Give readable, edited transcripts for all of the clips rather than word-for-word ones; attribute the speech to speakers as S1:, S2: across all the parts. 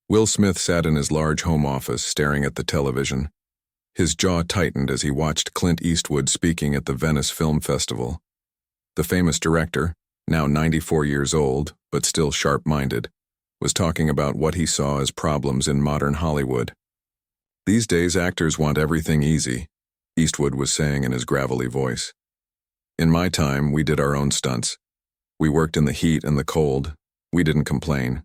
S1: Will Smith sat in his large home office staring at the television. His jaw tightened as he watched Clint Eastwood speaking at the Venice Film Festival. The famous director, now 94 years old, but still sharp-minded, was talking about what he saw as problems in modern Hollywood. "These days, actors want everything easy," Eastwood was saying in his gravelly voice. "In my time, we did our own stunts. We worked in the heat and the cold. We didn't complain.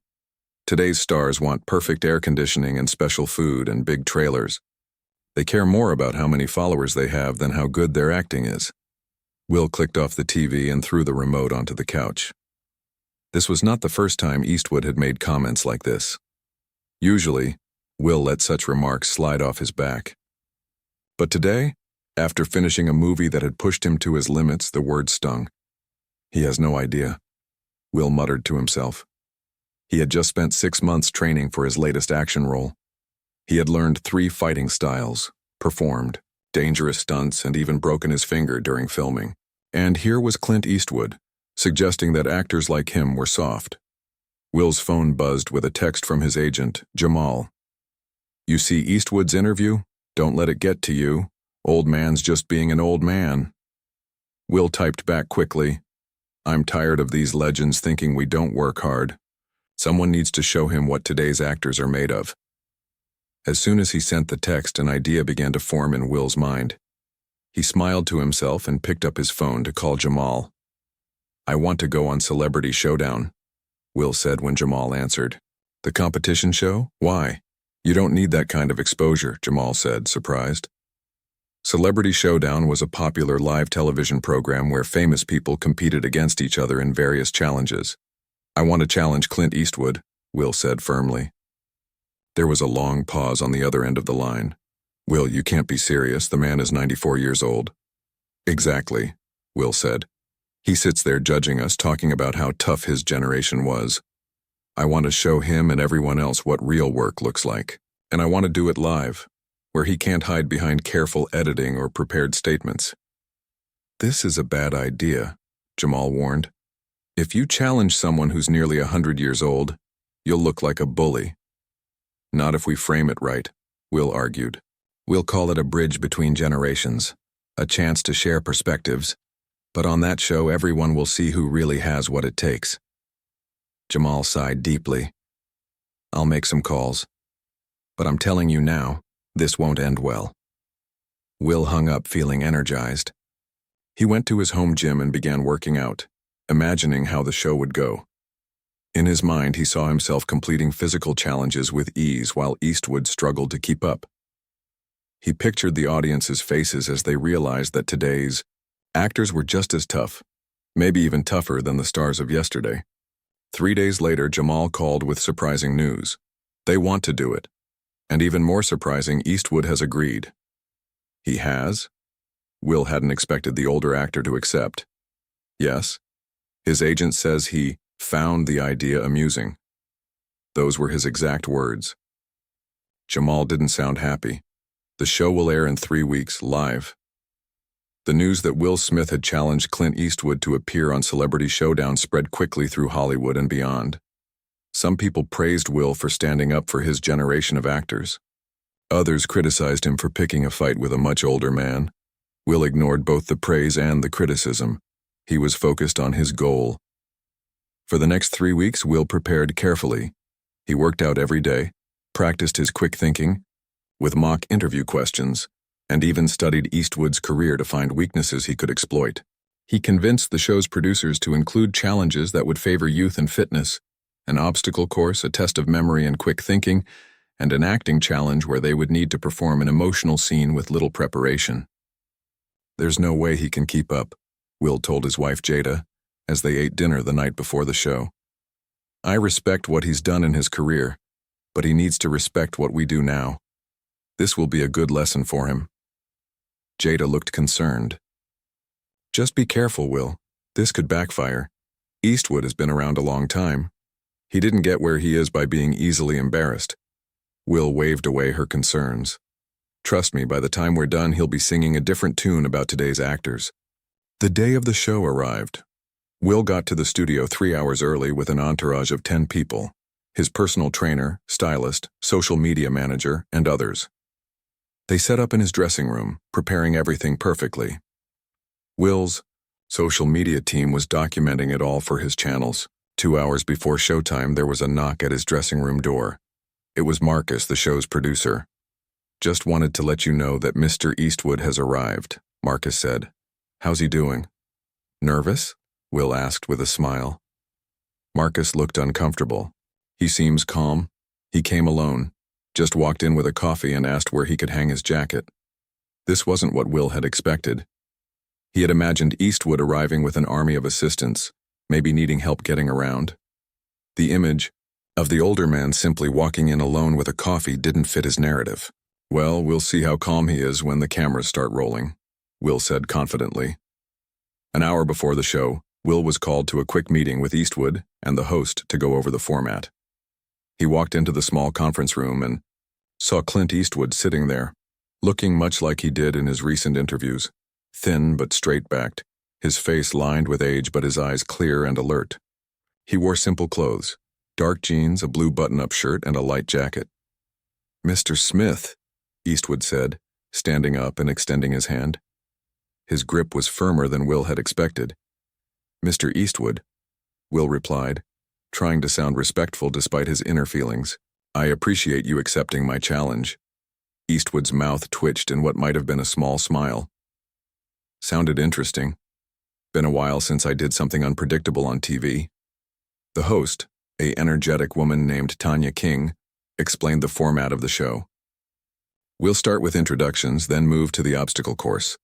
S1: Today's stars want perfect air conditioning and special food and big trailers. They care more about how many followers they have than how good their acting is." Will clicked off the TV and threw the remote onto the couch. This was not the first time Eastwood had made comments like this. Usually, Will let such remarks slide off his back. But today, after finishing a movie that had pushed him to his limits, the word stung. "He has no idea," Will muttered to himself. He had just spent 6 months training for his latest action role. He had learned 3 fighting styles, performed dangerous stunts, and even broken his finger during filming. And here was Clint Eastwood, suggesting that actors like him were soft. Will's phone buzzed with a text from his agent, Jamal. "You see Eastwood's interview? Don't let it get to you. Old man's just being an old man." Will typed back quickly, "I'm tired of these legends thinking we don't work hard. Someone needs to show him what today's actors are made of." As soon as he sent the text, an idea began to form in Will's mind. He smiled to himself and picked up his phone to call Jamal. "I want to go on Celebrity Showdown," Will said when Jamal answered. "The competition show? Why?" "You don't need that kind of exposure," Jamal said, surprised. Celebrity Showdown was a popular live television program where famous people competed against each other in various challenges. "I want to challenge Clint Eastwood," Will said firmly. There was a long pause on the other end of the line. "Will, you can't be serious. The man is 94 years old." "Exactly," Will said. "He sits there judging us, talking about how tough his generation was. I want to show him and everyone else what real work looks like. And I want to do it live, where he can't hide behind careful editing or prepared statements." "This is a bad idea," Jamal warned. "If you challenge someone who's nearly 100 years old, you'll look like a bully." "Not if we frame it right," Will argued. "We'll call it a bridge between generations, a chance to share perspectives, but on that show everyone will see who really has what it takes." Jamal sighed deeply. "I'll make some calls. But I'm telling you now, this won't end well." Will hung up feeling energized. He went to his home gym and began working out, imagining how the show would go. In his mind, he saw himself completing physical challenges with ease while Eastwood struggled to keep up. He pictured the audience's faces as they realized that today's actors were just as tough, maybe even tougher than the stars of yesterday. 3 days later, Jamal called with surprising news. They want to do it. And even more surprising, Eastwood has agreed. He has? Will hadn't expected the older actor to accept. Yes. His agent says he found the idea amusing. Those were his exact words. Jamal didn't sound happy. The show will air in 3 weeks, live. The news that Will Smith had challenged Clint Eastwood to appear on Celebrity Showdown spread quickly through Hollywood and beyond. Some people praised Will for standing up for his generation of actors. Others criticized him for picking a fight with a much older man. Will ignored both the praise and the criticism. He was focused on his goal. For the next 3 weeks, Will prepared carefully. He worked out every day, practiced his quick thinking, with mock interview questions, and even studied Eastwood's career to find weaknesses he could exploit. He convinced the show's producers to include challenges that would favor youth and fitness, an obstacle course, a test of memory and quick thinking, and an acting challenge where they would need to perform an emotional scene with little preparation. "There's no way he can keep up," Will told his wife Jada, as they ate dinner the night before the show. "I respect what he's done in his career, but he needs to respect what we do now. This will be a good lesson for him." Jada looked concerned. "Just be careful, Will. This could backfire. Eastwood has been around a long time. He didn't get where he is by being easily embarrassed." Will waved away her concerns. "Trust me, by the time we're done, he'll be singing a different tune about today's actors." The day of the show arrived. Will got to the studio 3 hours early with an entourage of 10 people. his personal trainer, stylist, social media manager, and others. They set up in his dressing room, preparing everything perfectly. Will's social media team was documenting it all for his channels. 2 hours before showtime, there was a knock at his dressing room door. It was Marcus, the show's producer. "Just wanted to let you know that Mr. Eastwood has arrived," Marcus said. "How's he doing?" "Nervous?" Will asked with a smile. Marcus looked uncomfortable. "He seems calm. He came alone, just walked in with a coffee and asked where he could hang his jacket." This wasn't what Will had expected. He had imagined Eastwood arriving with an army of assistants, maybe needing help getting around. The image of the older man simply walking in alone with a coffee didn't fit his narrative. "Well, we'll see how calm he is when the cameras start rolling," Will said confidently. An hour before the show, Will was called to a quick meeting with Eastwood and the host to go over the format. He walked into the small conference room and saw Clint Eastwood sitting there, looking much like he did in his recent interviews, thin but straight-backed, his face lined with age but his eyes clear and alert. He wore simple clothes, dark jeans, a blue button-up shirt, and a light jacket. "Mr. Smith," Eastwood said, standing up and extending his hand. His grip was firmer than Will had expected. "Mr. Eastwood," Will replied, trying to sound respectful despite his inner feelings. "I appreciate you accepting my challenge." Eastwood's mouth twitched in what might have been a small smile. "Sounded interesting. Been a while since I did something unpredictable on TV." The host, an energetic woman named Tanya King, explained the format of the show. "We'll start with introductions, then move to the obstacle course.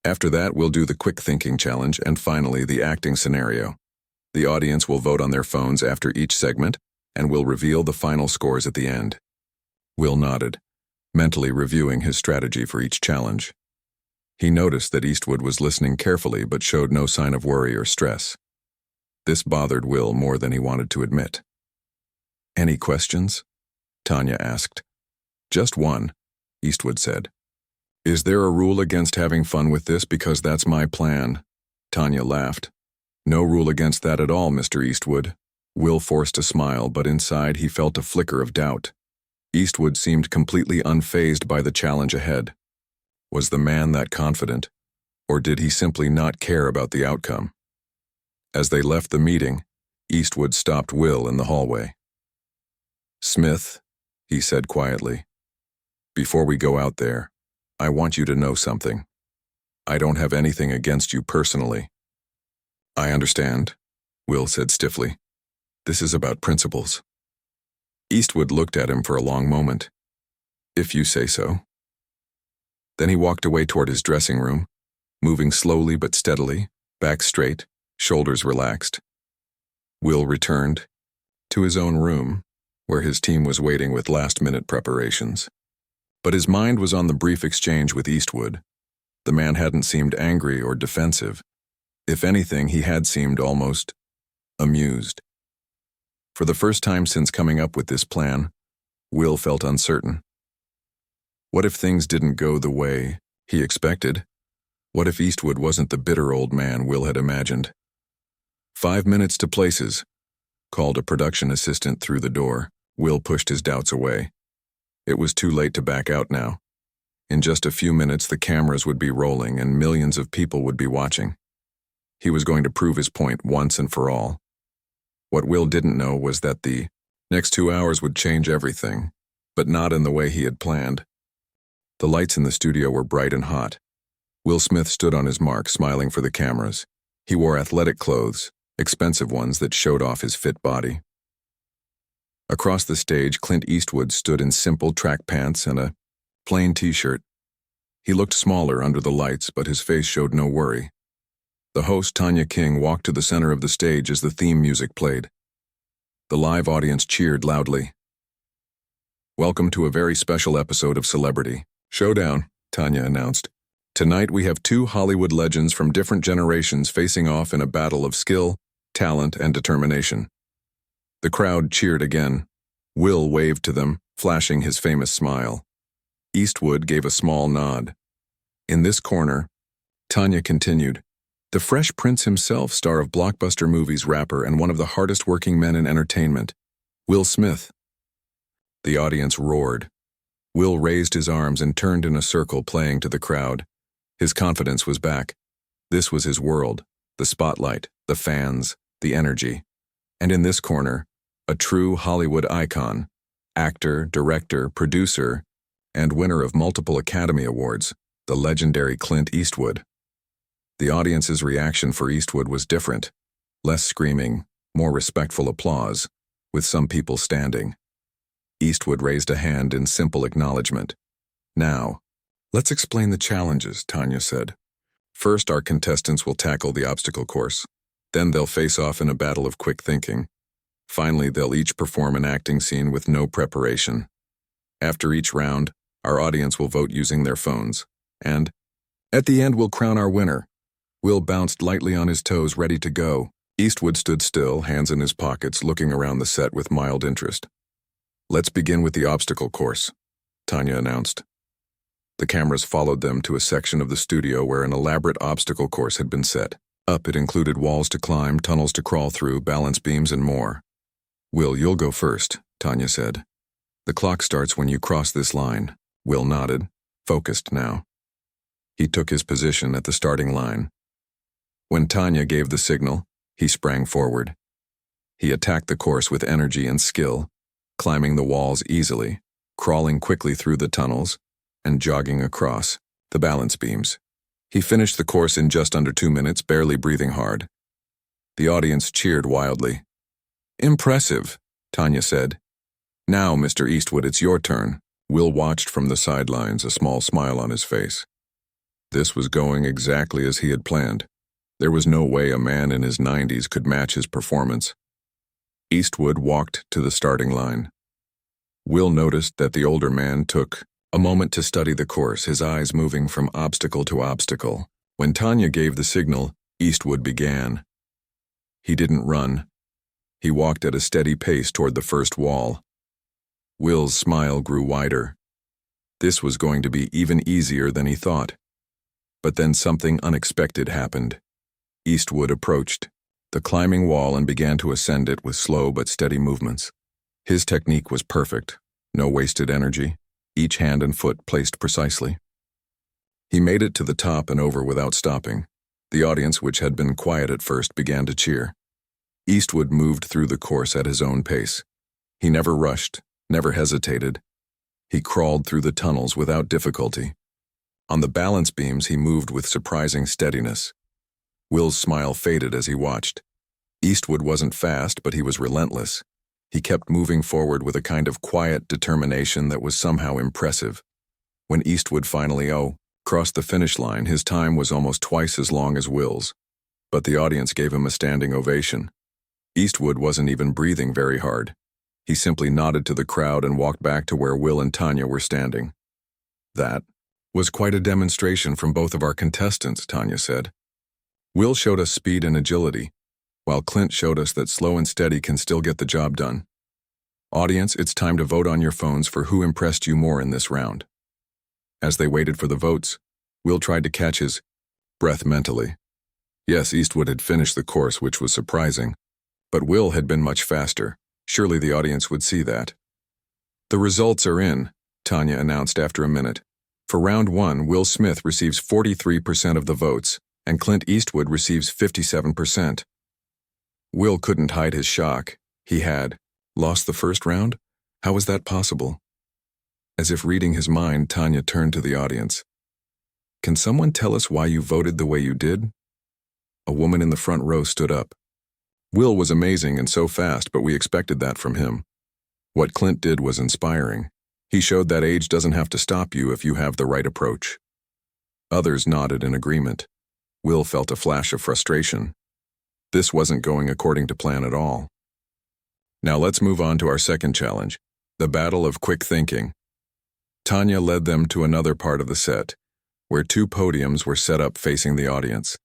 S1: After that, we'll do the quick thinking challenge, and finally, the acting scenario. The audience will vote on their phones after each segment, and we'll reveal the final scores at the end." Will nodded, mentally reviewing his strategy for each challenge. He noticed that Eastwood was listening carefully but showed no sign of worry or stress. This bothered Will more than he wanted to admit. "Any questions?" Tanya asked. "Just one," Eastwood said. "Is there a rule against having fun with this? Because that's my plan." Tanya laughed. "No rule against that at all, Mr. Eastwood." Will forced a smile, but inside he felt a flicker of doubt. Eastwood seemed completely unfazed by the challenge ahead. Was the man that confident, or did he simply not care about the outcome? As they left the meeting, Eastwood stopped Will in the hallway. "Smith," he said quietly, "before we go out there, I want you to know something. I don't have anything against you personally." "I understand," Will said stiffly. "This is about principles." Eastwood looked at him for a long moment. "If you say so." Then he walked away toward his dressing room, moving slowly but steadily, back straight, shoulders relaxed. Will returned to his own room, where his team was waiting with last-minute preparations. But his mind was on the brief exchange with Eastwood. The man hadn't seemed angry or defensive. If anything, he had seemed almost amused. For the first time since coming up with this plan, Will felt uncertain. What if things didn't go the way he expected? What if Eastwood wasn't the bitter old man Will had imagined? 5 minutes to places, called a production assistant through the door. Will pushed his doubts away. It was too late to back out now. In just a few minutes, the cameras would be rolling and millions of people would be watching. He was going to prove his point once and for all. What Will didn't know was that the next 2 hours would change everything, but not in the way he had planned. The lights in the studio were bright and hot. Will Smith stood on his mark, smiling for the cameras. He wore athletic clothes, expensive ones that showed off his fit body. Across the stage, Clint Eastwood stood in simple track pants and a plain t-shirt. He looked smaller under the lights, but his face showed no worry. The host, Tanya King, walked to the center of the stage as the theme music played. The live audience cheered loudly. "Welcome to a very special episode of Celebrity Showdown," Tanya announced. "Tonight we have 2 Hollywood legends from different generations facing off in a battle of skill, talent, and determination." The crowd cheered again. Will waved to them, flashing his famous smile. Eastwood gave a small nod. In this corner, Tanya continued, "The Fresh Prince himself, star of blockbuster movies, rapper, and one of the hardest-working men in entertainment. Will Smith. The audience roared. Will raised his arms and turned in a circle, playing to the crowd. His confidence was back. This was his world, the spotlight, the fans, the energy. And in this corner, a true Hollywood icon, actor, director, producer, and winner of multiple Academy Awards, the legendary Clint Eastwood. The audience's reaction for Eastwood was different. Less screaming, more respectful applause, with some people standing. Eastwood raised a hand in simple acknowledgement. Now, let's explain the challenges, Tanya said. First, our contestants will tackle the obstacle course. Then they'll face off in a battle of quick thinking. Finally, they'll each perform an acting scene with no preparation. After each round, our audience will vote using their phones. And, at the end, we'll crown our winner. Will bounced lightly on his toes, ready to go. Eastwood stood still, hands in his pockets, looking around the set with mild interest. Let's begin with the obstacle course, Tanya announced. The cameras followed them to a section of the studio where an elaborate obstacle course had been set. Up, it included walls to climb, tunnels to crawl through, balance beams, and more. Will, you'll go first, Tanya said. The clock starts when you cross this line. Will nodded, focused now. He took his position at the starting line. When Tanya gave the signal, he sprang forward. He attacked the course with energy and skill, climbing the walls easily, crawling quickly through the tunnels, and jogging across the balance beams. He finished the course in just under 2 minutes, barely breathing hard. The audience cheered wildly. Impressive, Tanya said. Now, Mr. Eastwood, it's your turn. Will watched from the sidelines, a small smile on his face. This was going exactly as he had planned. There was no way a man in his 90s could match his performance. Eastwood walked to the starting line. Will noticed that the older man took a moment to study the course, his eyes moving from obstacle to obstacle. When Tanya gave the signal, Eastwood began. He didn't run. He walked at a steady pace toward the first wall. Will's smile grew wider. This was going to be even easier than he thought. But then something unexpected happened. Eastwood approached the climbing wall and began to ascend it with slow but steady movements. His technique was perfect, no wasted energy, each hand and foot placed precisely. He made it to the top and over without stopping. The audience, which had been quiet at first, began to cheer. Eastwood moved through the course at his own pace. He never rushed, never hesitated. He crawled through the tunnels without difficulty. On the balance beams, he moved with surprising steadiness. Will's smile faded as he watched. Eastwood wasn't fast, but he was relentless. He kept moving forward with a kind of quiet determination that was somehow impressive. When Eastwood finally crossed the finish line, his time was almost twice as long as Will's. But the audience gave him a standing ovation. Eastwood wasn't even breathing very hard. He simply nodded to the crowd and walked back to where Will and Tanya were standing. That was quite a demonstration from both of our contestants, Tanya said. Will showed us speed and agility, while Clint showed us that slow and steady can still get the job done. Audience, it's time to vote on your phones for who impressed you more in this round. As they waited for the votes, Will tried to catch his breath mentally. Yes, Eastwood had finished the course, which was surprising, but Will had been much faster. Surely the audience would see that. The results are in, Tanya announced after a minute. For round 1, Will Smith receives 43% of the votes, and Clint Eastwood receives 57%. Will couldn't hide his shock. He had lost the first round? How was that possible? As if reading his mind, Tanya turned to the audience. Can someone tell us why you voted the way you did? A woman in the front row stood up. Will was amazing and so fast, but we expected that from him. What Clint did was inspiring. He showed that age doesn't have to stop you if you have the right approach. Others nodded in agreement. Will felt a flash of frustration. This wasn't going according to plan at all. Now let's move on to our second challenge, the battle of quick thinking. Tanya led them to another part of the set, where 2 podiums were set up facing the audience.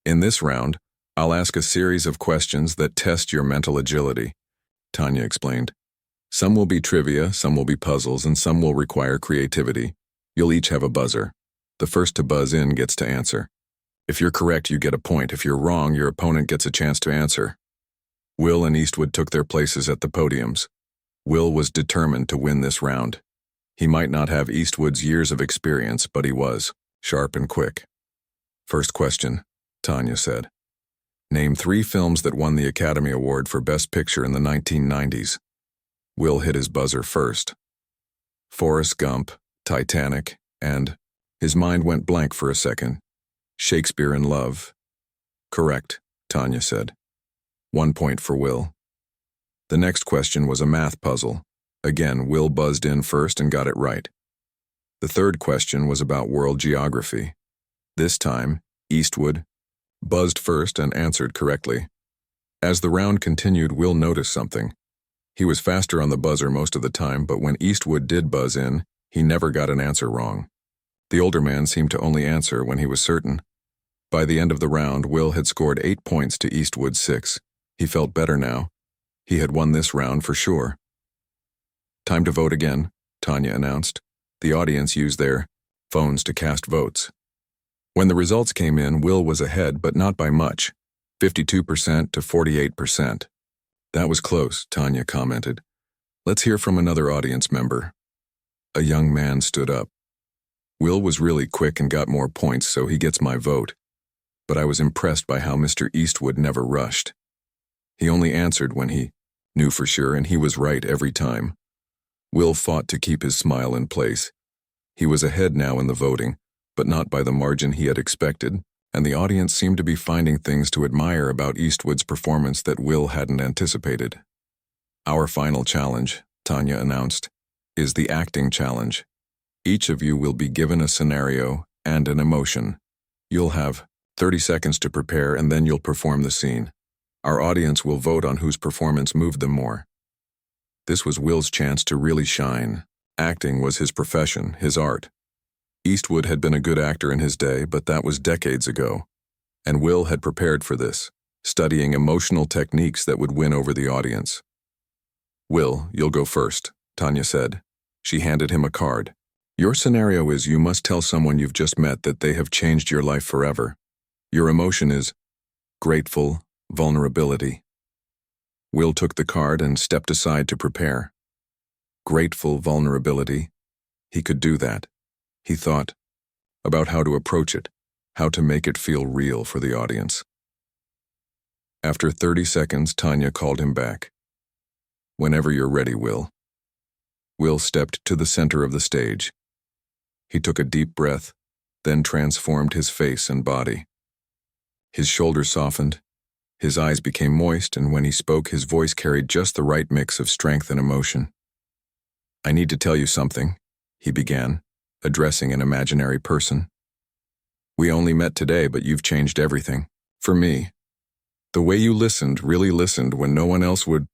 S1: In this round, I'll ask a series of questions that test your mental agility, Tanya explained. Some will be trivia, some will be puzzles, and some will require creativity. You'll each have a buzzer. The first to buzz in gets to answer. If you're correct, you get a point. If you're wrong, your opponent gets a chance to answer. Will and Eastwood took their places at the podiums. Will was determined to win this round. He might not have Eastwood's years of experience, but he was sharp and quick. First question, Tanya said. Name 3 films that won the Academy Award for Best Picture in the 1990s. Will hit his buzzer first. Forrest Gump, Titanic, and his mind went blank for a second. Shakespeare in Love. Correct, Tanya said. 1 point for Will. The next question was a math puzzle. Again, Will buzzed in first and got it right. The third question was about world geography. This time, Eastwood buzzed first and answered correctly. As the round continued, Will noticed something. He was faster on the buzzer most of the time, but when Eastwood did buzz in, he never got an answer wrong. The older man seemed to only answer when he was certain. By the end of the round, Will had scored 8 points to Eastwood's 6. He felt better now. He had won this round for sure. Time to vote again, Tanya announced. The audience used their phones to cast votes. When the results came in, Will was ahead, but not by much, 52% to 48%. That was close, Tanya commented. Let's hear from another audience member. A young man stood up. Will was really quick and got more points, so he gets my vote. But I was impressed by how Mr. Eastwood never rushed. He only answered when he knew for sure, and he was right every time. Will fought to keep his smile in place. He was ahead now in the voting, but not by the margin he had expected, and the audience seemed to be finding things to admire about Eastwood's performance that Will hadn't anticipated. Our final challenge, Tanya announced, is the acting challenge. Each of you will be given a scenario and an emotion. You'll have 30 seconds to prepare, and then you'll perform the scene. Our audience will vote on whose performance moved them more. This was Will's chance to really shine. Acting was his profession, his art. Eastwood had been a good actor in his day, but that was decades ago. And Will had prepared for this, studying emotional techniques that would win over the audience. Will, you'll go first, Tanya said. She handed him a card. Your scenario is you must tell someone you've just met that they have changed your life forever. Your emotion is grateful, vulnerability. Will took the card and stepped aside to prepare. Grateful vulnerability. He could do that. He thought about how to approach it, how to make it feel real for the audience. After 30 seconds, Tanya called him back. Whenever you're ready, Will. Will stepped to the center of the stage. He took a deep breath, then transformed his face and body. His shoulders softened, his eyes became moist, and when he spoke, his voice carried just the right mix of strength and emotion. I need to tell you something, he began, addressing an imaginary person. We only met today, but you've changed everything. For me. The way you listened, really listened when no one else would.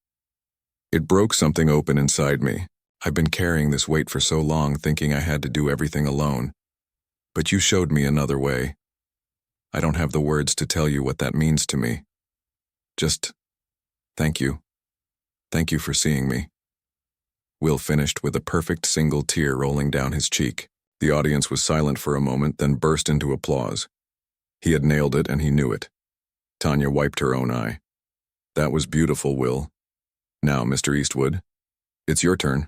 S1: It broke something open inside me. I've been carrying this weight for so long, thinking I had to do everything alone. But you showed me another way. I don't have the words to tell you what that means to me. Just thank you. Thank you for seeing me. Will finished with a perfect single tear rolling down his cheek. The audience was silent for a moment, then burst into applause. He had nailed it, and he knew it. Tanya wiped her own eye. That was beautiful, Will. Now, Mr. Eastwood, it's your turn.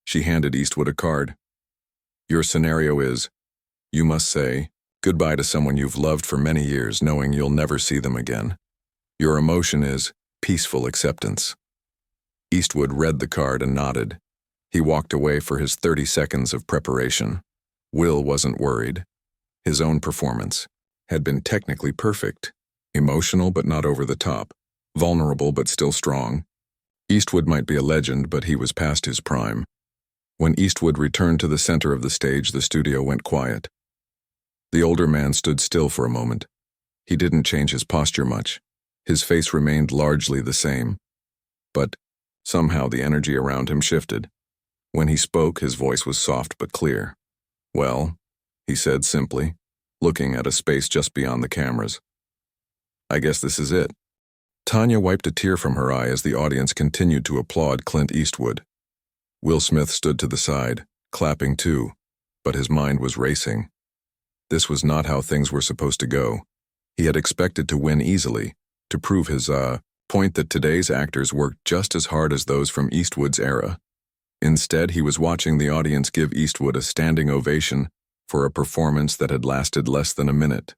S1: She handed Eastwood a card. Your scenario is, you must say goodbye to someone you've loved for many years, knowing you'll never see them again. Your emotion is peaceful acceptance. Eastwood read the card and nodded. He walked away for his 30 seconds of preparation. Will wasn't worried. His own performance had been technically perfect, emotional but not over the top, vulnerable but still strong. Eastwood might be a legend, but he was past his prime. When Eastwood returned to the center of the stage, the studio went quiet. The older man stood still for a moment. He didn't change his posture much. His face remained largely the same. But somehow the energy around him shifted. When he spoke, his voice was soft but clear. Well, he said simply, looking at a space just beyond the cameras. I guess this is it. Tanya wiped a tear from her eye as the audience continued to applaud Clint Eastwood. Will Smith stood to the side, clapping too, but his mind was racing. This was not how things were supposed to go. He had expected to win easily, to prove his point that today's actors worked just as hard as those from Eastwood's era. Instead, he was watching the audience give Eastwood a standing ovation for a performance that had lasted less than a minute.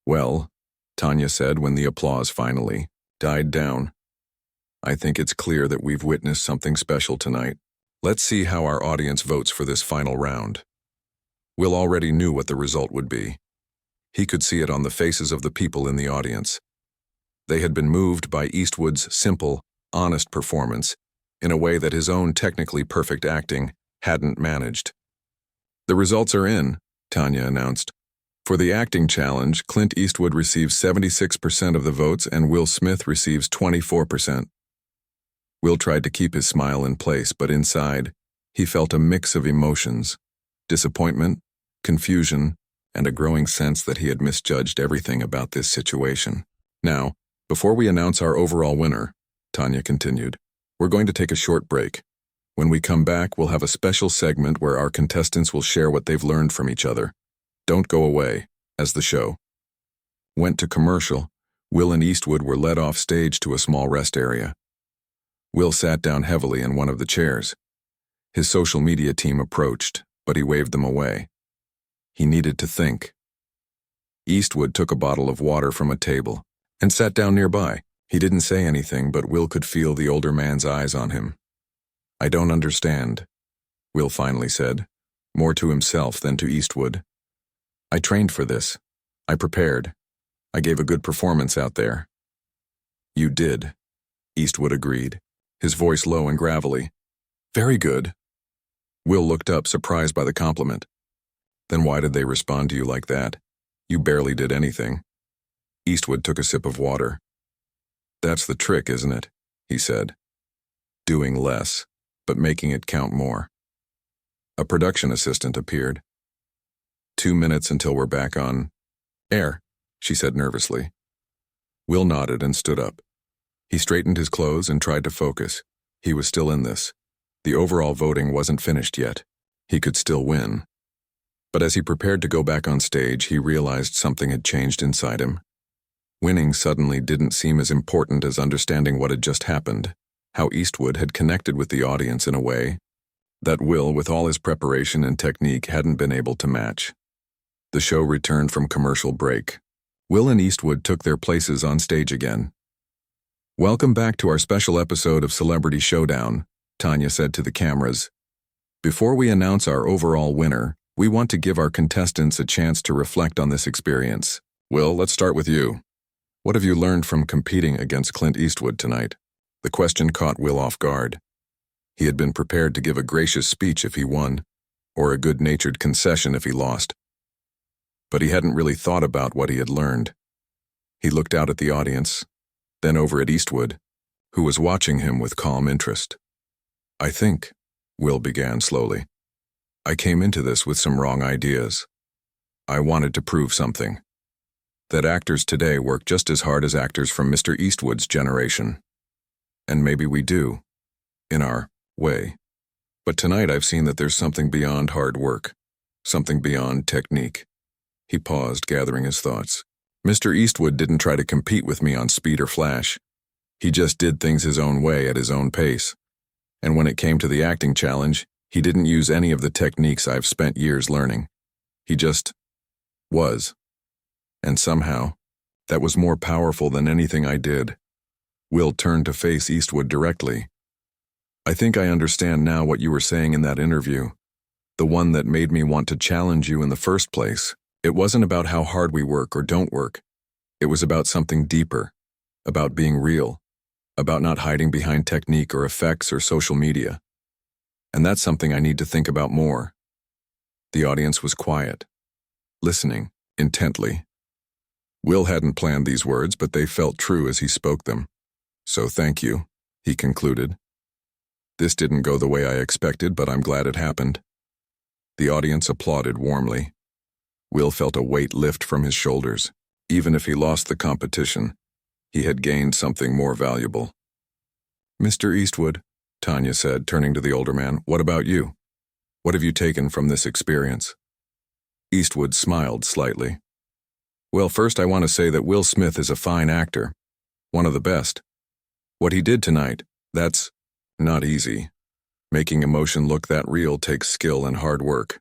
S1: "Well," Tanya said when the applause finally died down, "I think it's clear that we've witnessed something special tonight. Let's see how our audience votes for this final round." Will already knew what the result would be. He could see it on the faces of the people in the audience. They had been moved by Eastwood's simple, honest performance in a way that his own technically perfect acting hadn't managed. "The results are in," Tanya announced. "For the acting challenge, Clint Eastwood receives 76% of the votes and Will Smith receives 24%. Will tried to keep his smile in place, but inside, he felt a mix of emotions: disappointment, confusion, and a growing sense that he had misjudged everything about this situation. "Now, before we announce our overall winner," Tanya continued, "we're going to take a short break. When we come back, we'll have a special segment where our contestants will share what they've learned from each other. Don't go away." As the show went to commercial, Will and Eastwood were led off stage to a small rest area. Will sat down heavily in one of the chairs. His social media team approached, but he waved them away. He needed to think. Eastwood took a bottle of water from a table and sat down nearby. He didn't say anything, but Will could feel the older man's eyes on him. "I don't understand," Will finally said, more to himself than to Eastwood. "I trained for this. I prepared. I gave a good performance out there." "You did," Eastwood agreed, his voice low and gravelly. "Very good." Will looked up, surprised by the compliment. "Then why did they respond to you like that? You barely did anything." Eastwood took a sip of water. "That's the trick, isn't it?" he said. "Doing less, but making it count more." A production assistant appeared. "2 minutes until we're back on air," she said nervously. Will nodded and stood up. He straightened his clothes and tried to focus. He was still in this. The overall voting wasn't finished yet. He could still win. But as he prepared to go back on stage, he realized something had changed inside him. Winning suddenly didn't seem as important as understanding what had just happened, how Eastwood had connected with the audience in a way that Will, with all his preparation and technique, hadn't been able to match. The show returned from commercial break. Will and Eastwood took their places on stage again. "Welcome back to our special episode of Celebrity Showdown," Tanya said to the cameras. "Before we announce our overall winner, we want to give our contestants a chance to reflect on this experience. Will, let's start with you. What have you learned from competing against Clint Eastwood tonight?" The question caught Will off guard. He had been prepared to give a gracious speech if he won, or a good-natured concession if he lost. But he hadn't really thought about what he had learned. He looked out at the audience, then over at Eastwood, who was watching him with calm interest. "I think," Will began slowly, "I came into this with some wrong ideas. I wanted to prove something. That actors today work just as hard as actors from Mr. Eastwood's generation. And maybe we do, in our way. But tonight I've seen that there's something beyond hard work, something beyond technique." He paused, gathering his thoughts. "Mr. Eastwood didn't try to compete with me on speed or flash. He just did things his own way at his own pace. And when it came to the acting challenge, he didn't use any of the techniques I've spent years learning. He just was. And somehow, that was more powerful than anything I did." Will turned to face Eastwood directly. "I think I understand now what you were saying in that interview. The one that made me want to challenge you in the first place. It wasn't about how hard we work or don't work. It was about something deeper, about being real, about not hiding behind technique or effects or social media. And that's something I need to think about more." The audience was quiet, listening intently. Will hadn't planned these words, but they felt true as he spoke them. "So thank you," he concluded. "This didn't go the way I expected, but I'm glad it happened." The audience applauded warmly. Will felt a weight lift from his shoulders. Even if he lost the competition, he had gained something more valuable. "Mr. Eastwood," Tanya said, turning to the older man, "what about you? What have you taken from this experience?" Eastwood smiled slightly. "Well, first I want to say that Will Smith is a fine actor, one of the best. What he did tonight, that's not easy. Making emotion look that real takes skill and hard work.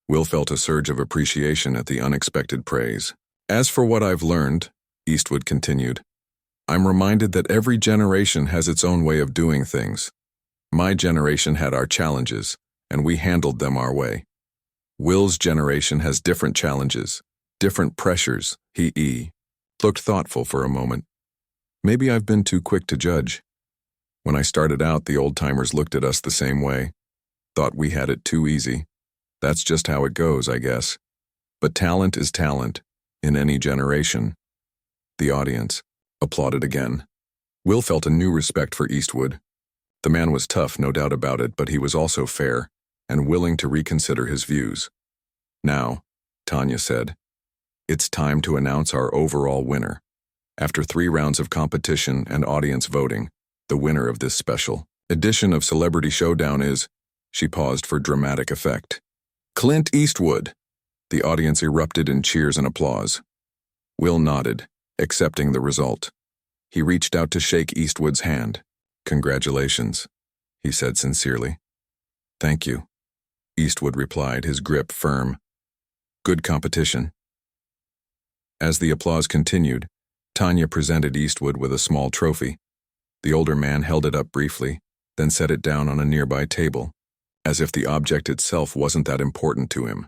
S1: Will felt a surge of appreciation at the unexpected praise. As for what I've learned, Eastwood continued, I'm reminded that every generation has its own way of doing things. My generation had our challenges, and we handled them our way. Will's generation has different challenges, different pressures. He looked thoughtful for a moment. Maybe I've been too quick to judge. When I started out, the old-timers looked at us the same way, thought we had it too easy. That's just how it goes, I guess. But talent is talent, in any generation. The audience applauded again. Will felt a new respect for Eastwood. The man was tough, no doubt about it, but he was also fair and willing to reconsider his views. Now, Tanya said, it's time to announce our overall winner. After 3 rounds of competition and audience voting, the winner of this special edition of Celebrity Showdown is, she paused for dramatic effect, Clint Eastwood. The audience erupted in cheers and applause. Will nodded, accepting the result. He reached out to shake Eastwood's hand. Congratulations, he said sincerely. Thank you, Eastwood replied, his grip firm. Good competition. As the applause continued, Tanya presented Eastwood with a small trophy. The older man held it up briefly, then set it down on a nearby table, as if the object itself wasn't that important to him.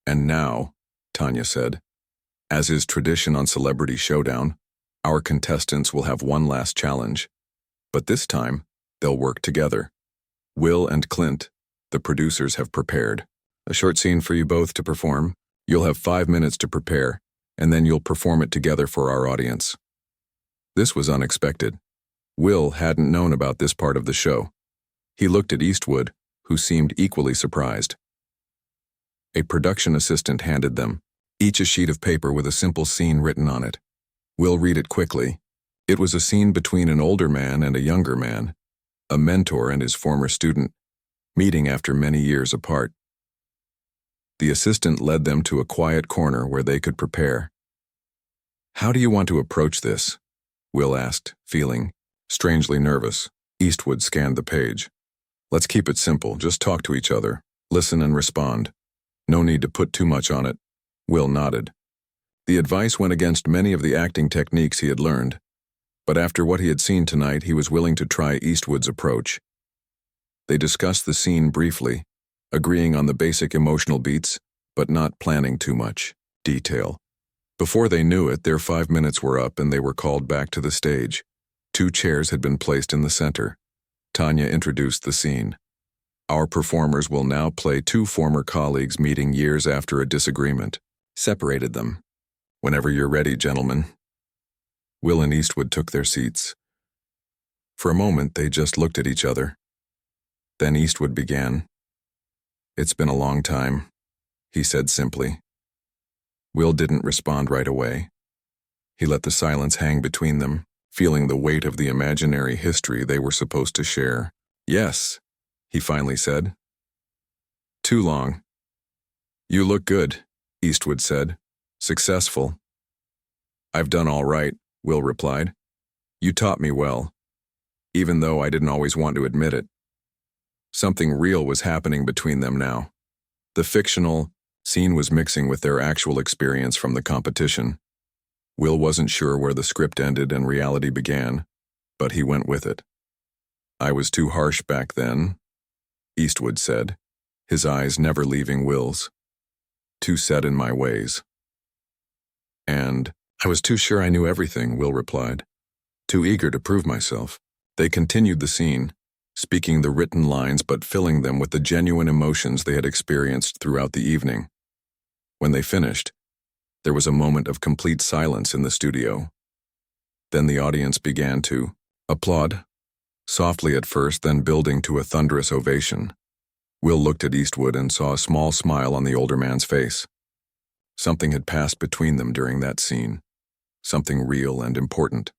S1: And now, Tanya said, as is tradition on Celebrity Showdown, our contestants will have one last challenge. But this time, they'll work together. Will and Clint, the producers, have prepared a short scene for you both to perform. You'll have 5 minutes to prepare, and then you'll perform it together for our audience. This was unexpected. Will hadn't known about this part of the show. He looked at Eastwood, who seemed equally surprised. A production assistant handed them, each a sheet of paper with a simple scene written on it. Will read it quickly. It was a scene between an older man and a younger man, a mentor and his former student, meeting after many years apart. The assistant led them to a quiet corner where they could prepare. How do you want to approach this? Will asked, feeling strangely nervous. Eastwood scanned the page. Let's keep it simple, just talk to each other, listen and respond. No need to put too much on it. Will nodded. The advice went against many of the acting techniques he had learned, but after what he had seen tonight, he was willing to try Eastwood's approach. They discussed the scene briefly, agreeing on the basic emotional beats, but not planning too much detail. Before they knew it, their 5 minutes were up and they were called back to the stage. 2 chairs had been placed in the center. Tanya introduced the scene. Our performers will now play 2 former colleagues meeting years after a disagreement. Separated them. Whenever you're ready, gentlemen. Will and Eastwood took their seats. For a moment, they just looked at each other. Then Eastwood began. It's been a long time, he said simply. Will didn't respond right away. He let the silence hang between them, feeling the weight of the imaginary history they were supposed to share. Yes, he finally said. Too long. You look good, Eastwood said. Successful. I've done all right, Will replied. You taught me well, even though I didn't always want to admit it. Something real was happening between them now. The fictional scene was mixing with their actual experience from the competition. Will wasn't sure where the script ended and reality began, but he went with it. I was too harsh back then, Eastwood said, his eyes never leaving Will's. Too set in my ways. And I was too sure I knew everything, Will replied. Too eager to prove myself. They continued the scene, speaking the written lines but filling them with the genuine emotions they had experienced throughout the evening. When they finished, there was a moment of complete silence in the studio. Then the audience began to applaud, softly at first, then building to a thunderous ovation. Will looked at Eastwood and saw a small smile on the older man's face. Something had passed between them during that scene, something real and important.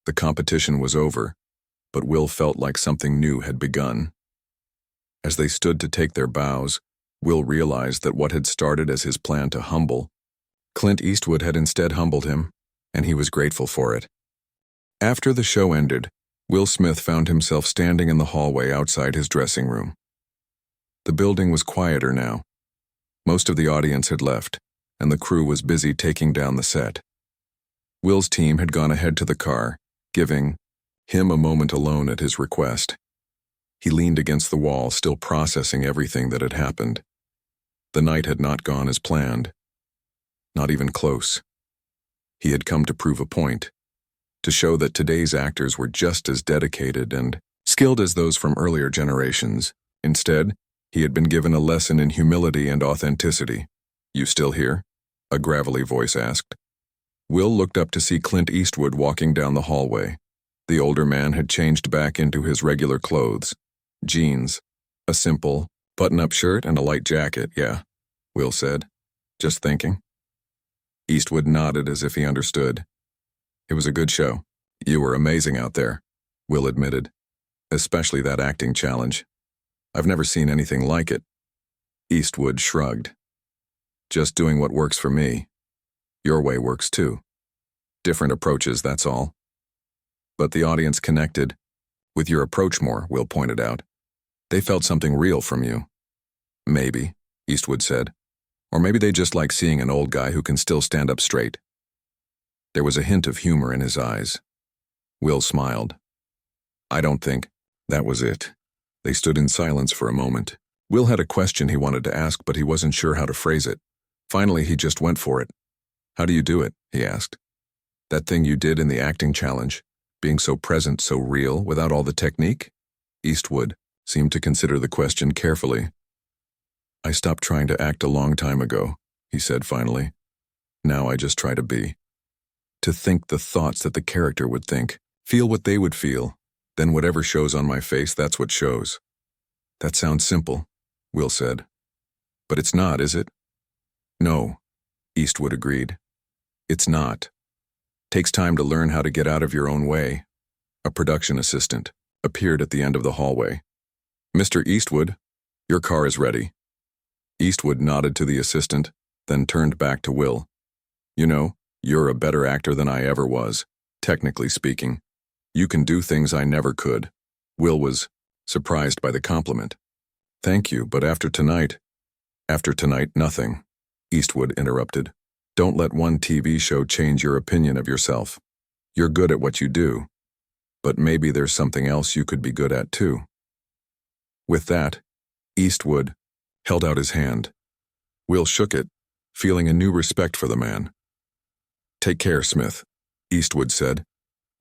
S1: The competition was over, but Will felt like something new had begun. As they stood to take their bows, Will realized that what had started as his plan to humble Clint Eastwood had instead humbled him, and he was grateful for it. After the show ended, Will Smith found himself standing in the hallway outside his dressing room. The building was quieter now. Most of the audience had left, and the crew was busy taking down the set. Will's team had gone ahead to the car, giving him a moment alone at his request. He leaned against the wall, still processing everything that had happened. The night had not gone as planned. Not even close. He had come to prove a point, to show that today's actors were just as dedicated and skilled as those from earlier generations. Instead, he had been given a lesson in humility and authenticity. "You still here?" a gravelly voice asked. Will looked up to see Clint Eastwood walking down the hallway. The older man had changed back into his regular clothes. Jeans, a simple, button-up shirt and a light jacket, yeah, Will said. "Just thinking." Eastwood nodded as if he understood. "It was a good show. You were amazing out there," Will admitted. "Especially that acting challenge. I've never seen anything like it." Eastwood shrugged. "Just doing what works for me. Your way works too. Different approaches, that's all." But the audience connected with your approach more, Will pointed out. "They felt something real from you." "Maybe," Eastwood said. "Or maybe they just like seeing an old guy who can still stand up straight." There was a hint of humor in his eyes. Will smiled. "I don't think that was it." They stood in silence for a moment. Will had a question he wanted to ask, but he wasn't sure how to phrase it. Finally, he just went for it. "How do you do it?" he asked. "That thing you did in the acting challenge, being so present, so real, without all the technique?" Eastwood seemed to consider the question carefully. "I stopped trying to act a long time ago," he said finally. "Now I just try to be. To think the thoughts that the character would think, feel what they would feel, then whatever shows on my face, that's what shows." "That sounds simple," Will said. "But it's not, is it?" "No," Eastwood agreed. "It's not. Takes time to learn how to get out of your own way." A production assistant appeared at the end of the hallway. "Mr. Eastwood, your car is ready." Eastwood nodded to the assistant, then turned back to Will. "You know, you're a better actor than I ever was, technically speaking. You can do things I never could." Will was surprised by the compliment. "Thank you, but after tonight..." "After tonight, nothing," Eastwood interrupted. "Don't let one TV show change your opinion of yourself. You're good at what you do, but maybe there's something else you could be good at too." With that, Eastwood held out his hand. Will shook it, feeling a new respect for the man. "Take care, Smith," Eastwood said,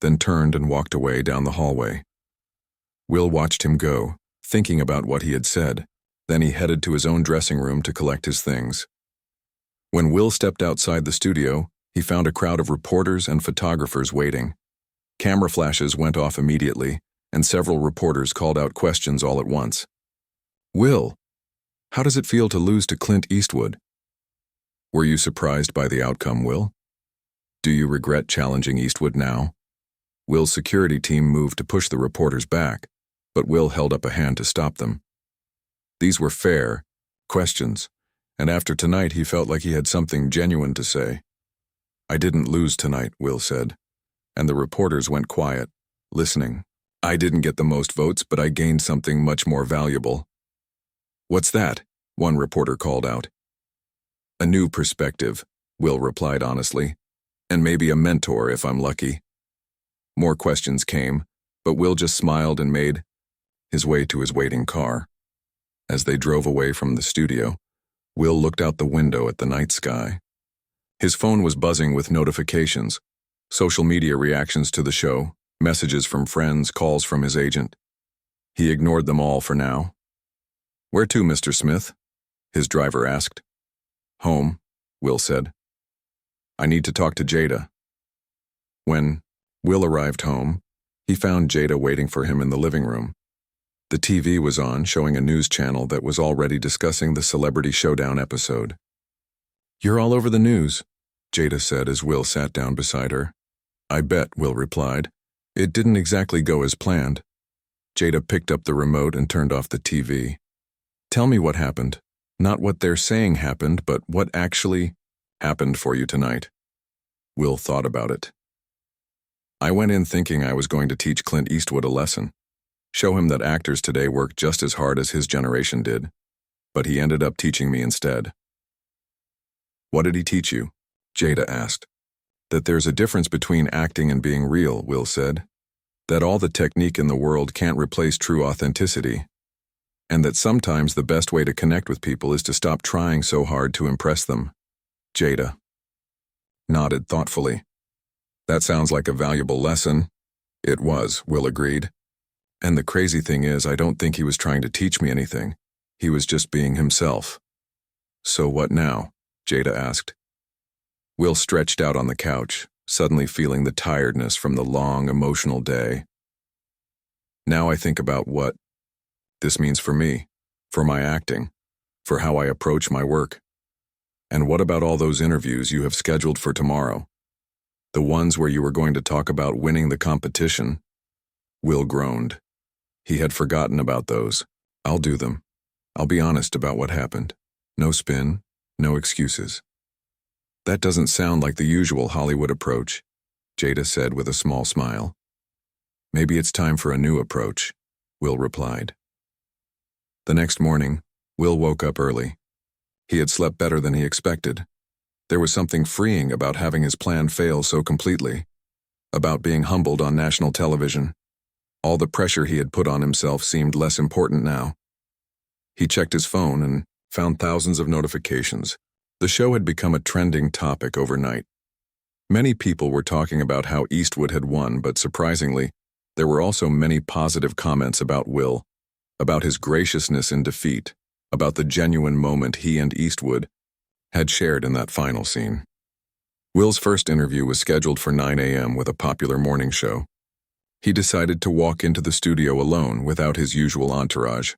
S1: then turned and walked away down the hallway. Will watched him go, thinking about what he had said. Then he headed to his own dressing room to collect his things. When Will stepped outside the studio, he found a crowd of reporters and photographers waiting. Camera flashes went off immediately, and several reporters called out questions all at once. "Will, how does it feel to lose to Clint Eastwood?" "Were you surprised by the outcome, Will? Do you regret challenging Eastwood now?" Will's security team moved to push the reporters back, but Will held up a hand to stop them. These were fair questions, and after tonight he felt like he had something genuine to say. "I didn't lose tonight," Will said, and the reporters went quiet, listening. "I didn't get the most votes, but I gained something much more valuable." "What's that?" one reporter called out. "A new perspective," Will replied honestly, "and maybe a mentor if I'm lucky." More questions came, but Will just smiled and made his way to his waiting car. As they drove away from the studio, Will looked out the window at the night sky. His phone was buzzing with notifications, social media reactions to the show, messages from friends, calls from his agent. He ignored them all for now. "Where to, Mr. Smith?" his driver asked. "Home," Will said. "I need to talk to Jada." When Will arrived home, he found Jada waiting for him in the living room. The TV was on, showing a news channel that was already discussing the Celebrity Showdown episode. "You're all over the news," Jada said as Will sat down beside her. "I bet," Will replied. "It didn't exactly go as planned." Jada picked up the remote and turned off the TV. "Tell me what happened. Not what they're saying happened, but what actually happened for you tonight." Will thought about it. I went in thinking I was going to teach Clint Eastwood a lesson, show him that actors today work just as hard as his generation did, but he ended up teaching me instead. What did he teach you? Jada asked. That there's a difference between acting and being real, Will said. That all the technique in the world can't replace true authenticity, and that sometimes the best way to connect with people is to stop trying so hard to impress them. Jada nodded thoughtfully. That sounds like a valuable lesson. It was, Will agreed. And the crazy thing is, I don't think he was trying to teach me anything. He was just being himself. So what now? Jada asked. Will stretched out on the couch, suddenly feeling the tiredness from the long, emotional day. Now I think about what this means for me, for my acting, for how I approach my work. And what about all those interviews you have scheduled for tomorrow? The ones where you were going to talk about winning the competition? Will groaned. He had forgotten about those. I'll do them. I'll be honest about what happened. No spin, no excuses. That doesn't sound like the usual Hollywood approach, Jada said with a small smile. Maybe it's time for a new approach, Will replied. The next morning, Will woke up early. He had slept better than he expected. There was something freeing about having his plan fail so completely, about being humbled on national television. All the pressure he had put on himself seemed less important now. He checked his phone and found thousands of notifications. The show had become a trending topic overnight. Many people were talking about how Eastwood had won, but surprisingly, there were also many positive comments about Will, about his graciousness in defeat, about the genuine moment he and Eastwood had shared in that final scene. Will's first interview was scheduled for 9 a.m. with a popular morning show. He decided to walk into the studio alone without his usual entourage.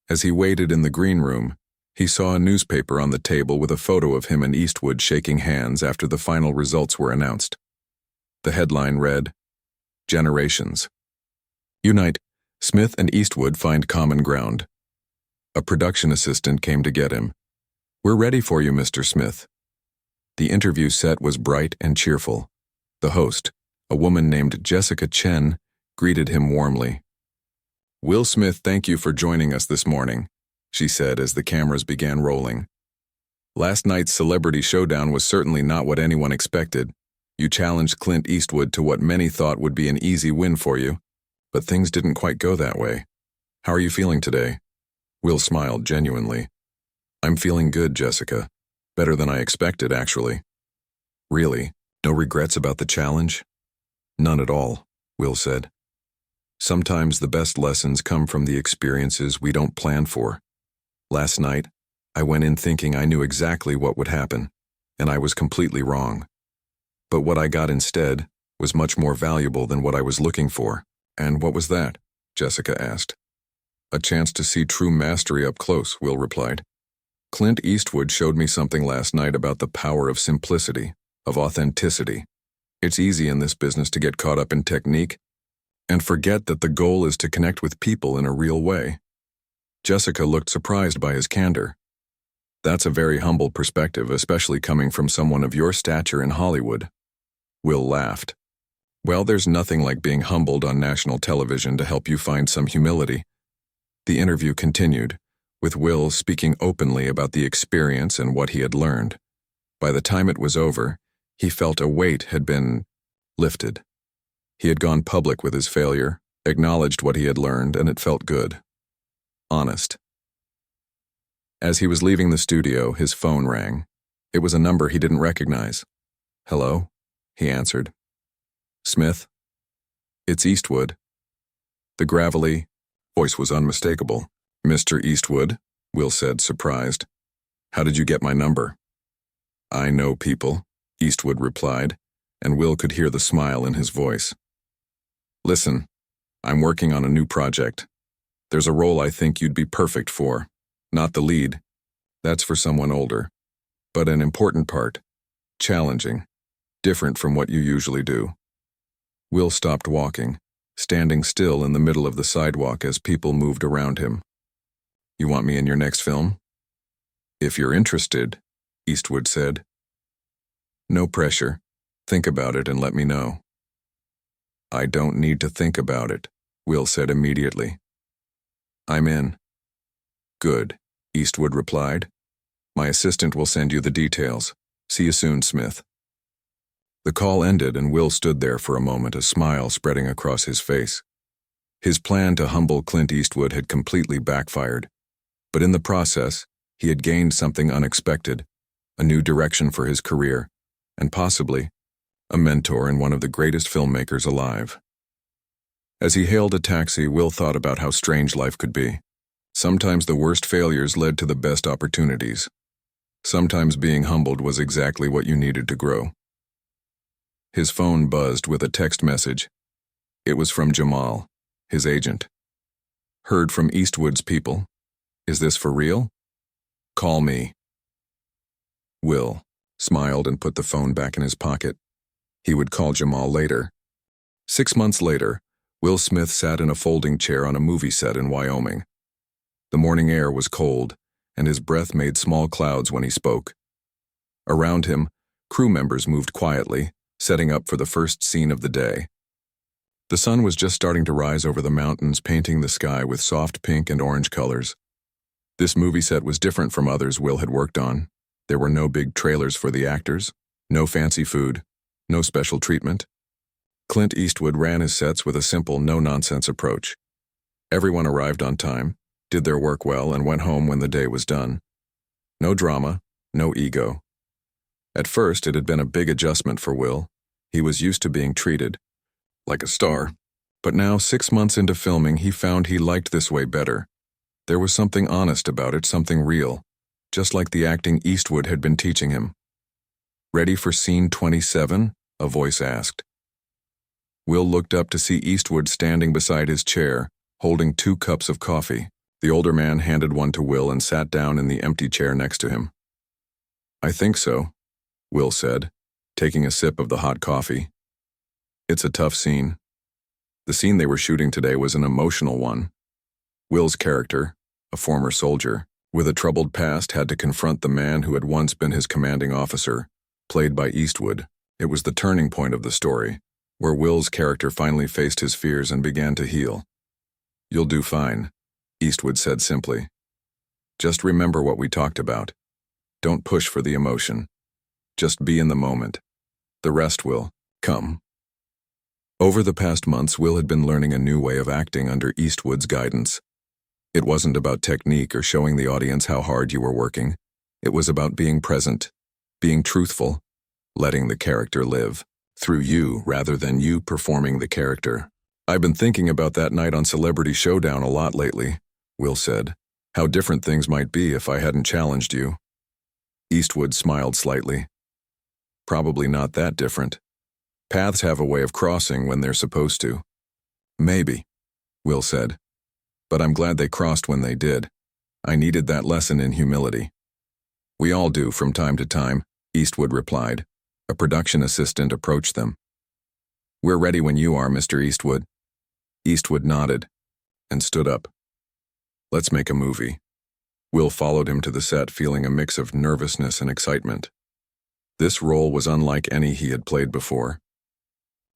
S1: As he waited in the green room, he saw a newspaper on the table with a photo of him and Eastwood shaking hands after the final results were announced. The headline read, Generations. Unite, Smith and Eastwood find common ground. A production assistant came to get him. We're ready for you, Mr. Smith. The interview set was bright and cheerful. The host, a woman named Jessica Chen, greeted him warmly. Will Smith, thank you for joining us this morning, she said as the cameras began rolling. Last night's celebrity showdown was certainly not what anyone expected. You challenged Clint Eastwood to what many thought would be an easy win for you, but things didn't quite go that way. How are you feeling today? Will smiled genuinely. I'm feeling good, Jessica. Better than I expected, actually. Really? No regrets about the challenge? None at all, Will said. Sometimes the best lessons come from the experiences we don't plan for. Last night, I went in thinking I knew exactly what would happen, and I was completely wrong. But what I got instead was much more valuable than what I was looking for. And what was that? Jessica asked. A chance to see true mastery up close, Will replied. Clint Eastwood showed me something last night about the power of simplicity, of authenticity. It's easy in this business to get caught up in technique and forget that the goal is to connect with people in a real way. Jessica looked surprised by his candor. That's a very humble perspective, especially coming from someone of your stature in Hollywood. Will laughed. Well, there's nothing like being humbled on national television to help you find some humility. The interview continued, with Will speaking openly about the experience and what he had learned. By the time it was over, he felt a weight had been lifted. He had gone public with his failure, acknowledged what he had learned, and it felt good. Honest. As he was leaving the studio, his phone rang. It was a number he didn't recognize. Hello? He answered. Smith? It's Eastwood. The gravelly voice was unmistakable. Mr. Eastwood, Will said, surprised. How did you get my number? I know people, Eastwood replied, and Will could hear the smile in his voice. Listen, I'm working on a new project. There's a role I think you'd be perfect for. Not the lead. That's for someone older. But an important part. Challenging. Different from what you usually do. Will stopped walking, standing still in the middle of the sidewalk as people moved around him. You want me in your next film? If you're interested, Eastwood said. No pressure. Think about it and let me know. I don't need to think about it, Will said immediately. I'm in. Good, Eastwood replied. My assistant will send you the details. See you soon, Smith. The call ended and Will stood there for a moment, a smile spreading across his face. His plan to humble Clint Eastwood had completely backfired, but in the process, he had gained something unexpected, a new direction for his career, and possibly a mentor and one of the greatest filmmakers alive. As he hailed a taxi, Will thought about how strange life could be. Sometimes the worst failures led to the best opportunities. Sometimes being humbled was exactly what you needed to grow. His phone buzzed with a text message. It was from Jamal, his agent. Heard from Eastwood's people. Is this for real? Call me. Will smiled and put the phone back in his pocket. He would call Jamal later. 6 months later, Will Smith sat in a folding chair on a movie set in Wyoming. The morning air was cold, and his breath made small clouds when he spoke. Around him, crew members moved quietly, setting up for the first scene of the day. The sun was just starting to rise over the mountains, painting the sky with soft pink and orange colors. This movie set was different from others Will had worked on. There were no big trailers for the actors, no fancy food, no special treatment. Clint Eastwood ran his sets with a simple, no-nonsense approach. Everyone arrived on time, did their work well, and went home when the day was done. No drama, no ego. At first, it had been a big adjustment for Will. He was used to being treated like a star. But now, 6 months into filming, he found he liked this way better. There was something honest about it, something real, just like the acting Eastwood had been teaching him. Ready for scene 27? A voice asked. Will looked up to see Eastwood standing beside his chair, holding 2 cups of coffee. The older man handed one to Will and sat down in the empty chair next to him. I think so, Will said, taking a sip of the hot coffee. It's a tough scene. The scene they were shooting today was an emotional one. Will's character, a former soldier, with a troubled past, had to confront the man who had once been his commanding officer, played by Eastwood. It was the turning point of the story, where Will's character finally faced his fears and began to heal. You'll do fine, Eastwood said simply. Just remember what we talked about. Don't push for the emotion. Just be in the moment. The rest will come. Over the past months, Will had been learning a new way of acting under Eastwood's guidance. It wasn't about technique or showing the audience how hard you were working. It was about being present, being truthful, letting the character live through you rather than you performing the character. I've been thinking about that night on Celebrity Showdown a lot lately, Will said. How different things might be if I hadn't challenged you. Eastwood smiled slightly. Probably not that different. Paths have a way of crossing when they're supposed to. Maybe, Will said. But I'm glad they crossed when they did. I needed that lesson in humility. We all do from time to time, Eastwood replied. A production assistant approached them. We're ready when you are, Mr. Eastwood. Eastwood nodded and stood up. Let's make a movie. Will followed him to the set, feeling a mix of nervousness and excitement. This role was unlike any he had played before.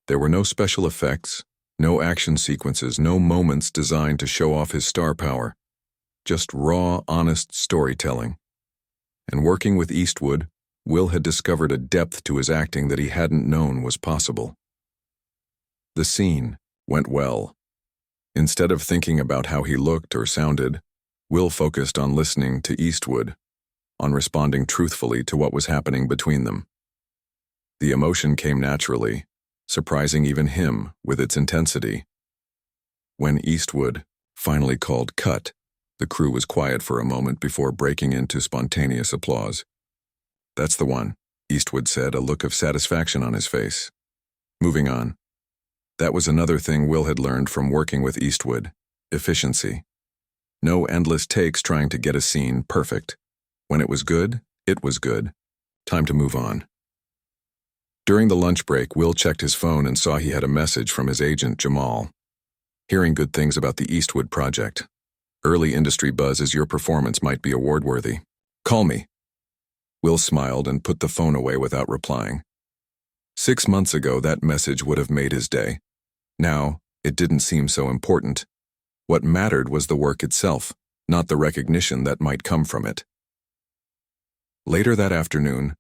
S1: There were no special effects, no action sequences, no moments designed to show off his star power. Just raw, honest storytelling. And working with Eastwood, Will had discovered a depth to his acting that he hadn't known was possible. The scene went well. Instead of thinking about how he looked or sounded, Will focused on listening to Eastwood, on responding truthfully to what was happening between them. The emotion came naturally, surprising even him with its intensity. When Eastwood finally called cut, the crew was quiet for a moment before breaking into spontaneous applause. That's the one, Eastwood said, a look of satisfaction on his face. Moving on. That was another thing Will had learned from working with Eastwood: efficiency. No endless takes trying to get a scene perfect. When it was good, it was good. Time to move on. During the lunch break, Will checked his phone and saw he had a message from his agent, Jamal. Hearing good things about the Eastwood project. Early industry buzz as your performance might be award-worthy. Call me. Will smiled and put the phone away without replying. 6 months ago, that message would have made his day. Now, it didn't seem so important. What mattered was the work itself, not the recognition that might come from it. Later that afternoon,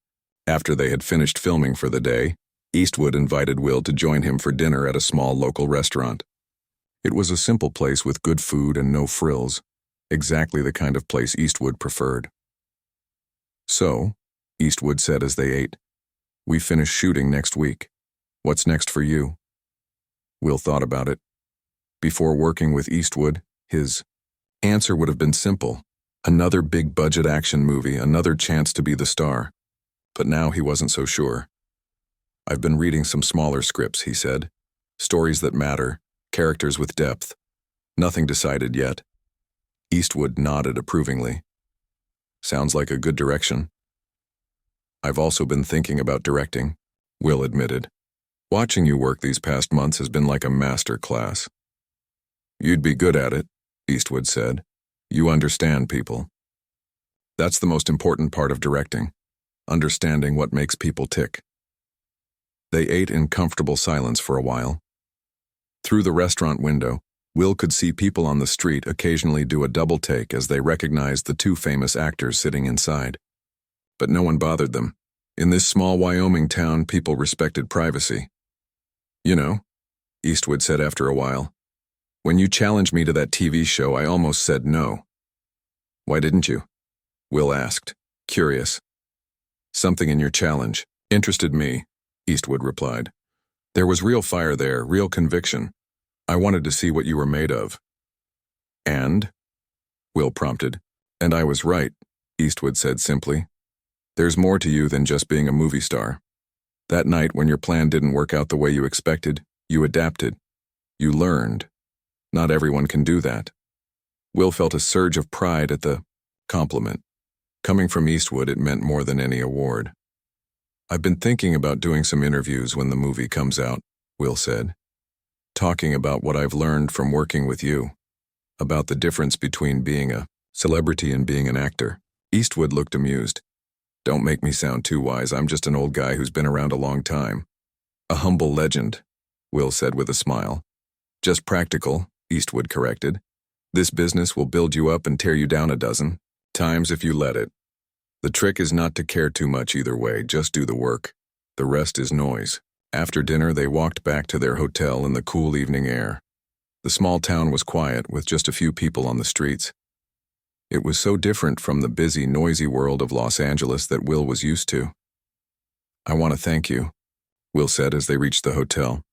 S1: after they had finished filming for the day, Eastwood invited Will to join him for dinner at a small local restaurant. It was a simple place with good food and no frills, exactly the kind of place Eastwood preferred. "So," Eastwood said as they ate, "we finish shooting next week. What's next for you?" Will thought about it. Before working with Eastwood, his answer would have been simple: another big-budget action movie, another chance to be the star. But now he wasn't so sure. "I've been reading some smaller scripts," he said. "Stories that matter, characters with depth. Nothing decided yet." Eastwood nodded approvingly. "Sounds like a good direction." "I've also been thinking about directing," Will admitted. "Watching you work these past months has been like a master class." "You'd be good at it," Eastwood said. "You understand people. That's the most important part of directing, understanding what makes people tick." They ate in comfortable silence for a while. Through the restaurant window, Will could see people on the street occasionally do a double take as they recognized the two famous actors sitting inside. But no one bothered them. In this small Wyoming town, people respected privacy. "You know," Eastwood said after a while, "when you challenged me to that TV show, I almost said no." "Why didn't you?" Will asked, curious. "Something in your challenge interested me," Eastwood replied. "There was real fire there, real conviction. I wanted to see what you were made of." "And?" Will prompted. "And I was right," Eastwood said simply. "There's more to you than just being a movie star. That night when your plan didn't work out the way you expected, you adapted. You learned. Not everyone can do that." Will felt a surge of pride at the compliment. Coming from Eastwood, it meant more than any award. "I've been thinking about doing some interviews when the movie comes out," Will said. "Talking about what I've learned from working with you. About the difference between being a celebrity and being an actor." Eastwood looked amused. "Don't make me sound too wise. I'm just an old guy who's been around a long time." "A humble legend," Will said with a smile. "Just practical," Eastwood corrected. "This business will build you up and tear you down a dozen times if you let it. The trick is not to care too much either way, just do the work. The rest is noise." After dinner, they walked back to their hotel in the cool evening air. The small town was quiet, with just a few people on the streets. It was so different from the busy, noisy world of Los Angeles that Will was used to. "I want to thank you," Will said as they reached the hotel.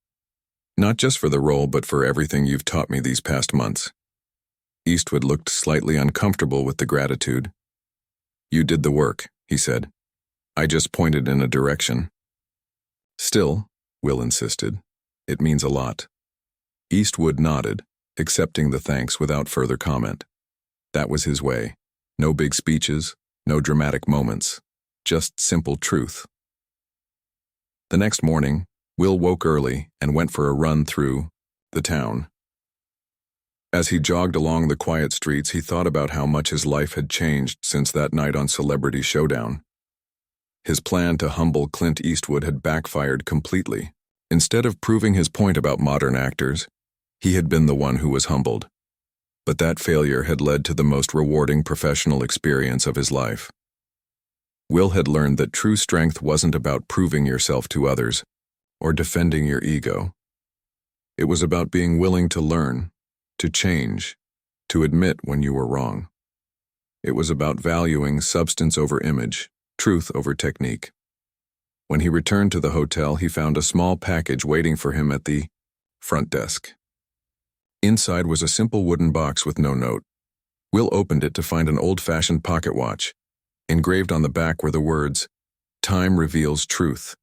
S1: "Not just for the role, but for everything you've taught me these past months." Eastwood looked slightly uncomfortable with the gratitude. "You did the work," he said. "I just pointed in a direction." "Still," Will insisted, "it means a lot." Eastwood nodded, accepting the thanks without further comment. That was his way. No big speeches, no dramatic moments, just simple truth. The next morning, Will woke early and went for a run through the town. As he jogged along the quiet streets, he thought about how much his life had changed since that night on Celebrity Showdown. His plan to humble Clint Eastwood had backfired completely. Instead of proving his point about modern actors, he had been the one who was humbled. But that failure had led to the most rewarding professional experience of his life. Will had learned that true strength wasn't about proving yourself to others or defending your ego. It was about being willing to learn, to change, to admit when you were wrong. It was about valuing substance over image, truth over technique. When he returned to the hotel, he found a small package waiting for him at the front desk. Inside was a simple wooden box with no note. Will opened it to find an old-fashioned pocket watch. Engraved on the back were the words, "Time reveals truth.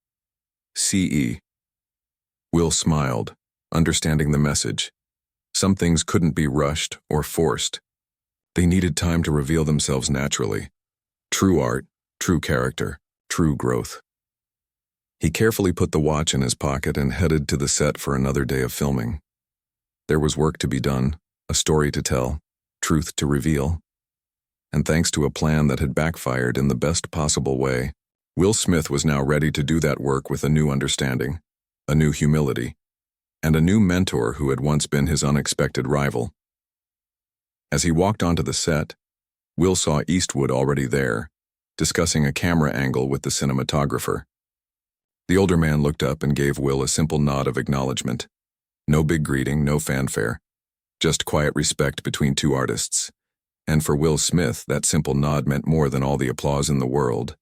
S1: C.E." Will smiled, understanding the message. Some things couldn't be rushed or forced. They needed time to reveal themselves naturally. True art, true character, true growth. He carefully put the watch in his pocket and headed to the set for another day of filming. There was work to be done, a story to tell, truth to reveal. And thanks to a plan that had backfired in the best possible way, Will Smith was now ready to do that work with a new understanding, a new humility, and a new mentor who had once been his unexpected rival. As he walked onto the set, Will saw Eastwood already there, discussing a camera angle with the cinematographer. The older man looked up and gave Will a simple nod of acknowledgement. No big greeting, no fanfare, just quiet respect between two artists. And for Will Smith, that simple nod meant more than all the applause in the world.